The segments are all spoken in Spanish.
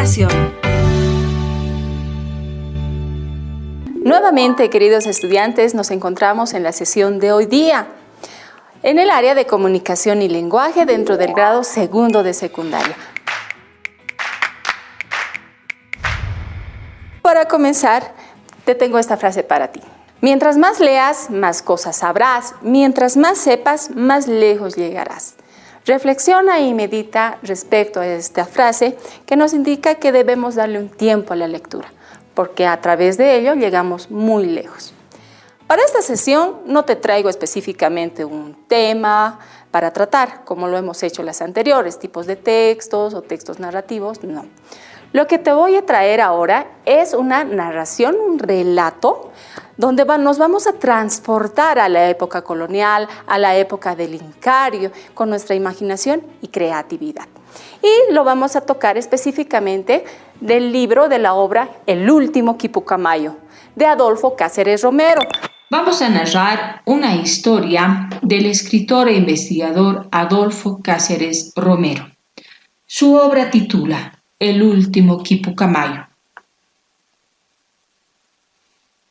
comunicación. Nuevamente, queridos estudiantes, nos encontramos en la sesión de hoy día, en el área de comunicación y lenguaje dentro del grado segundo de secundaria. Para comenzar, te tengo esta frase para ti. Mientras más leas, más cosas sabrás. Mientras más sepas, más lejos llegarás. Reflexiona y medita respecto a esta frase que nos indica que debemos darle un tiempo a la lectura, porque a través de ello llegamos muy lejos. Para esta sesión no te traigo específicamente un tema para tratar, como lo hemos hecho las anteriores, tipos de textos o textos narrativos, no. Lo que te voy a traer ahora es una narración, un relato, donde nos vamos a transportar a la época colonial, a la época del Incario, con nuestra imaginación y creatividad. Y lo vamos a tocar específicamente del libro de la obra El último Quipucamayo, de Adolfo Cáceres Romero. Vamos a narrar una historia del escritor e investigador Adolfo Cáceres Romero. Su obra titula El último Quipucamayo.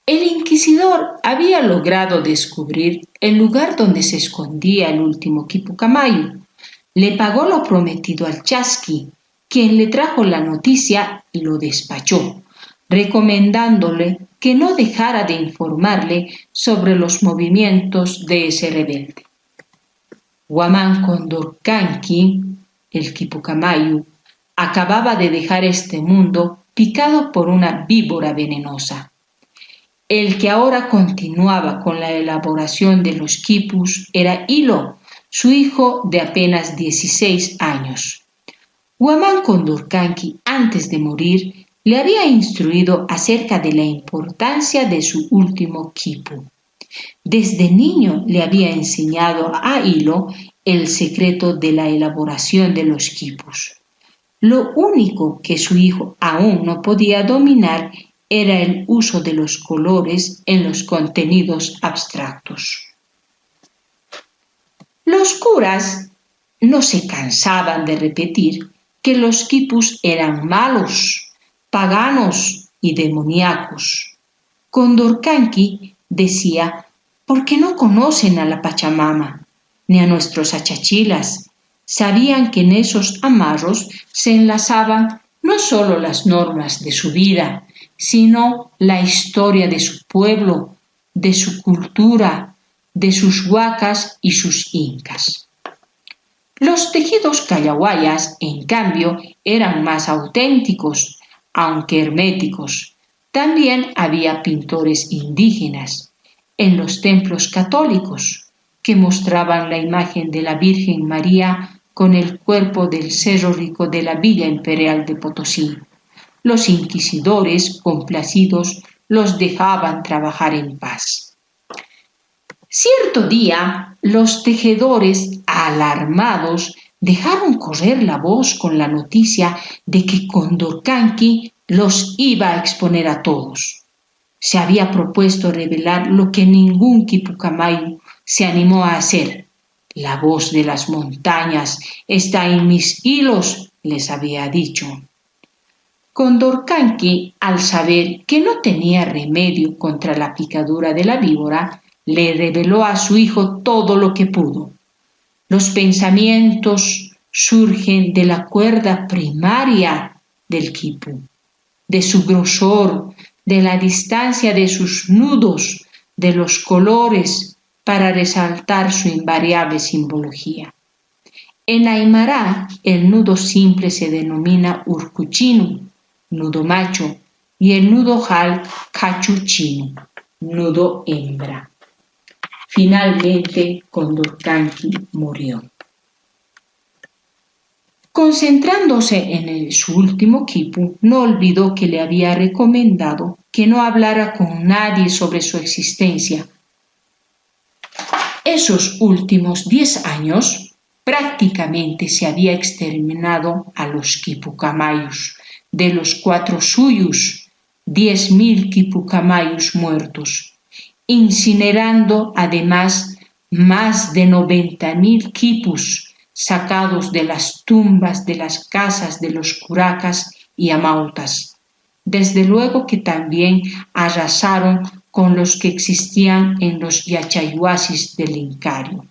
El inquisidor había logrado descubrir el lugar donde se escondía el último Quipucamayo. Le pagó lo prometido al chasqui, quien le trajo la noticia y lo despachó, recomendándole que no dejara de informarle sobre los movimientos de ese rebelde. Huamán Condorcanqui, el Quipucamayo, acababa de dejar este mundo picado por una víbora venenosa. El que ahora continuaba con la elaboración de los quipus era Hilo, su hijo de apenas 16 años. Huamán Condorcanqui, antes de morir, le había instruido acerca de la importancia de su último quipu. Desde niño le había enseñado a Hilo el secreto de la elaboración de los quipus. Lo único que su hijo aún no podía dominar era el uso de los colores en los contenidos abstractos. Los curas no se cansaban de repetir que los quipus eran malos, paganos y demoníacos. Condorcanqui decía, ¿por qué no conocen a la Pachamama, ni a nuestros achachilas? Sabían que en esos amarros se enlazaban no solo las normas de su vida, sino la historia de su pueblo, de su cultura, de sus huacas y sus incas. Los tejidos callahuayas, en cambio, eran más auténticos, aunque herméticos. También había pintores indígenas en los templos católicos que mostraban la imagen de la Virgen María con el cuerpo del Cerro Rico de la Villa Imperial de Potosí. Los inquisidores, complacidos, los dejaban trabajar en paz. Cierto día, los tejedores, alarmados, dejaron correr la voz con la noticia de que Condorcanqui los iba a exponer a todos. Se había propuesto revelar lo que ningún Quipucamayo se animó a hacer. La voz de las montañas está en mis hilos, les había dicho. Condorcanqui, al saber que no tenía remedio contra la picadura de la víbora, le reveló a su hijo todo lo que pudo. Los pensamientos surgen de la cuerda primaria del quipu, de su grosor, de la distancia de sus nudos, de los colores, para resaltar su invariable simbología. En Aymara, el nudo simple se denomina urcuchinu, nudo macho, y el nudo jal cachuchinu, nudo hembra. Finalmente, Condorcanqui murió. Concentrándose en su último quipu, no olvidó que le había recomendado que no hablara con nadie sobre su existencia. Esos últimos 10 años prácticamente se había exterminado a los quipucamayos. De los 4 suyos, 10.000 quipucamayos muertos, incinerando además más de 90.000 quipus sacados de las tumbas de las casas de los curacas y Amautas. Desde luego que también arrasaron con los que existían en los Yachayhuasis del Incario.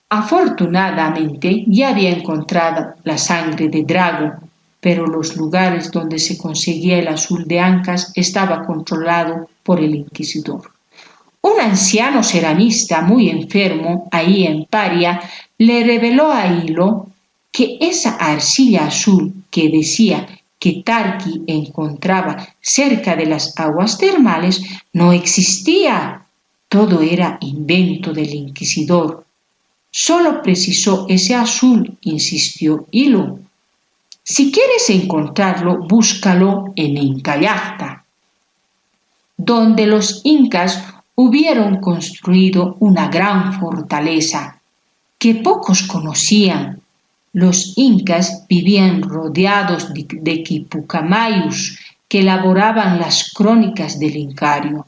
Afortunadamente ya había encontrado la sangre de Drago, pero los lugares donde se conseguía el azul de Ancas estaba controlado por el inquisidor. Un anciano ceramista muy enfermo, ahí en Paria, le reveló a Hilo que esa arcilla azul que decía que Tarqui encontraba cerca de las aguas termales no existía. Todo era invento del inquisidor. Solo precisó ese azul, insistió Hilo. Si quieres encontrarlo, búscalo en Incallacta, donde los incas hubieron construido una gran fortaleza que pocos conocían. Los incas vivían rodeados de quipucamayos que elaboraban las crónicas del Incario.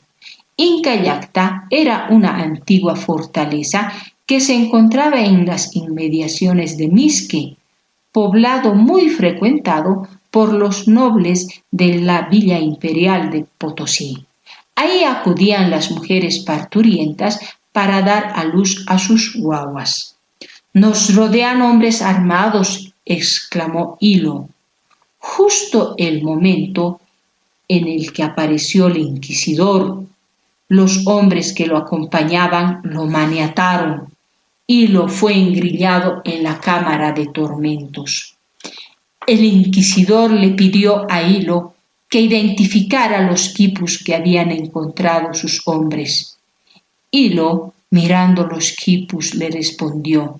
Incallacta era una antigua fortaleza que se encontraba en las inmediaciones de Misque, poblado muy frecuentado por los nobles de la villa imperial de Potosí. Ahí acudían las mujeres parturientas para dar a luz a sus guaguas. «Nos rodean hombres armados», exclamó Hilo. Justo el momento en el que apareció el inquisidor. Los hombres que lo acompañaban lo maniataron. Hilo fue engrillado en la cámara de tormentos. El inquisidor le pidió a Hilo que identificara los quipus que habían encontrado sus hombres. Hilo, mirando los quipus, le respondió: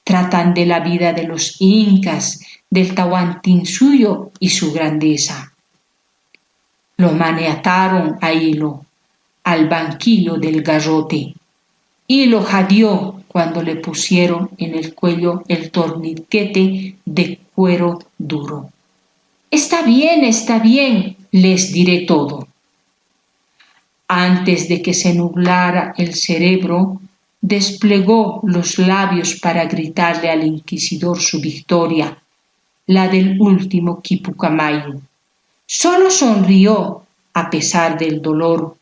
«Tratan de la vida de los incas, del Tahuantinsuyo y su grandeza». Lo maniataron a Hilo al banquillo del garrote. Hilo jadeó cuando le pusieron en el cuello el torniquete de cuero duro. Está bien, les diré todo». Antes de que se nublara el cerebro, desplegó los labios para gritarle al inquisidor su victoria, la del último quipucamayo. Solo sonrió a pesar del dolor.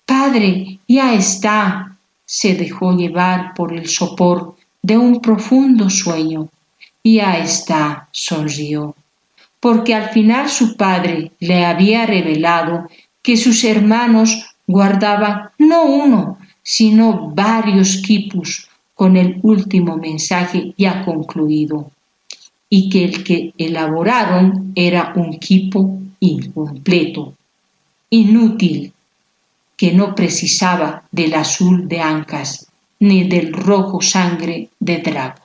«Padre, ya está», se dejó llevar por el sopor de un profundo sueño. «Ya está», sonrió, porque al final su padre le había revelado que sus hermanos guardaban no uno, sino varios quipus con el último mensaje ya concluido, y que el que elaboraron era un quipu incompleto, inútil, que no precisaba del azul de Ancas ni del rojo sangre de Drago.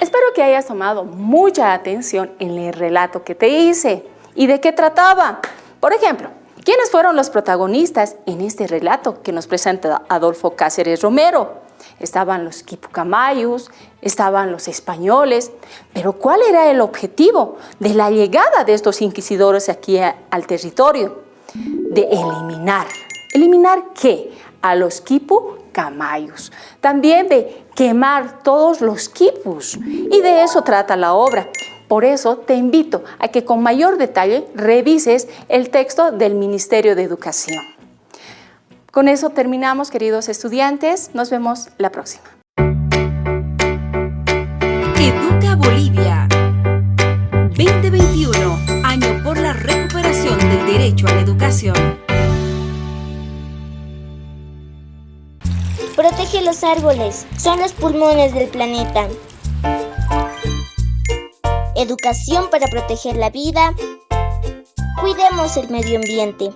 Espero que hayas tomado mucha atención en el relato que te hice y de qué trataba. Por ejemplo, ¿quiénes fueron los protagonistas en este relato que nos presenta Adolfo Cáceres Romero? Estaban los quipucamayos, estaban los españoles, pero ¿cuál era el objetivo de la llegada de estos inquisidores aquí al territorio? De eliminar. ¿Eliminar qué? A los quipucamayos. También de quemar todos los quipus. Y de eso trata la obra. Por eso te invito a que con mayor detalle revises el texto del Ministerio de Educación. Con eso terminamos, queridos estudiantes. Nos vemos la próxima. Educa Bolivia 2021, año por la recuperación del derecho a la educación. Protege los árboles, son los pulmones del planeta. Educación para proteger la vida. Cuidemos el medio ambiente.